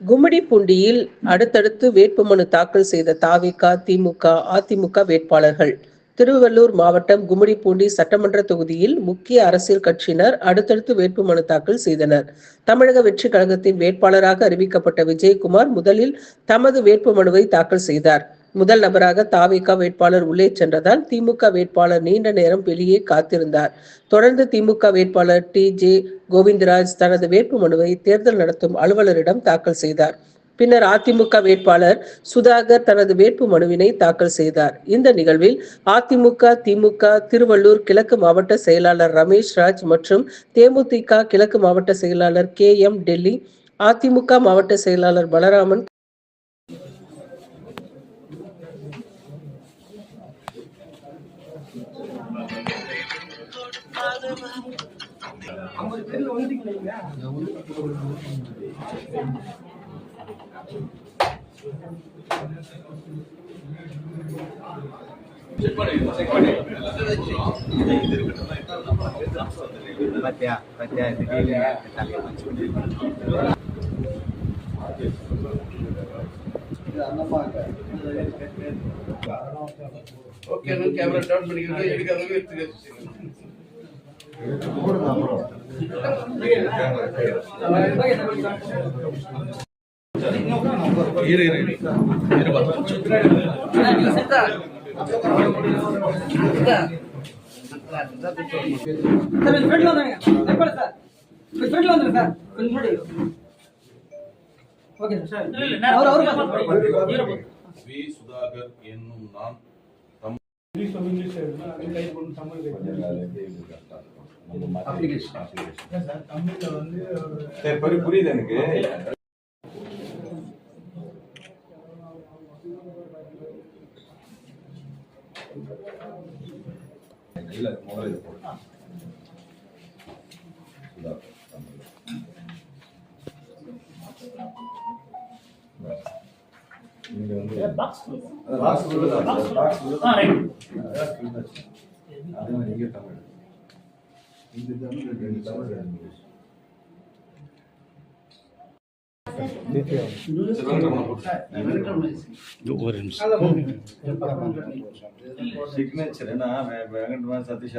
கும்மிடிப்பூண்டியில் அடுத்தடுத்து வேட்புமனு தாக்கல் செய்த தவிக, திமுக, அதிமுக வேட்பாளர்கள். திருவள்ளூர் மாவட்டம் கும்மிடிப்பூண்டி சட்டமன்ற தொகுதியில் முக்கிய அரசியல் கட்சியினர் அடுத்தடுத்து வேட்புமனு தாக்கல் செய்தனர். தமிழக வெற்றி கழகத்தின் வேட்பாளராக அறிவிக்கப்பட்ட விஜயகுமார் முதலில் தமது வேட்புமனுவை தாக்கல் செய்தார். முதல் நபராக தவிக வேட்பாளர் உள்ளே சென்றதால் திமுக வேட்பாளர் நீண்ட நேரம் வெளியே காத்திருந்தார். தொடர்ந்து திமுக வேட்பாளர் டி.ஜே. கோவிந்தராஜ் தனது வேட்புமனுவை தேர்தல் நடத்தும் அலுவலரிடம் தாக்கல் செய்தார். பின்னர் அதிமுக வேட்பாளர் சுதாகர் தனது வேட்பு மனுவினை தாக்கல் செய்தார். இந்த நிகழ்வில் அதிமுக, திமுக திருவள்ளூர் கிழக்கு மாவட்ட செயலாளர் ரமேஷ் ராஜ் மற்றும் தேமுதிக கிழக்கு மாவட்ட செயலாளர் கே.எம். டெல்லி, அதிமுக மாவட்ட செயலாளர் பலராமன் ஓகே கேமரா டவுன் பண்ணிக்கிட்டு எடுக்காதவங்க எடுத்துக்க. வி. சுதாகர் என்னும் நான் புரியுது எனக்கு. சிக்னேச்சர் என்ன வெங்கட்மா சதீஷ்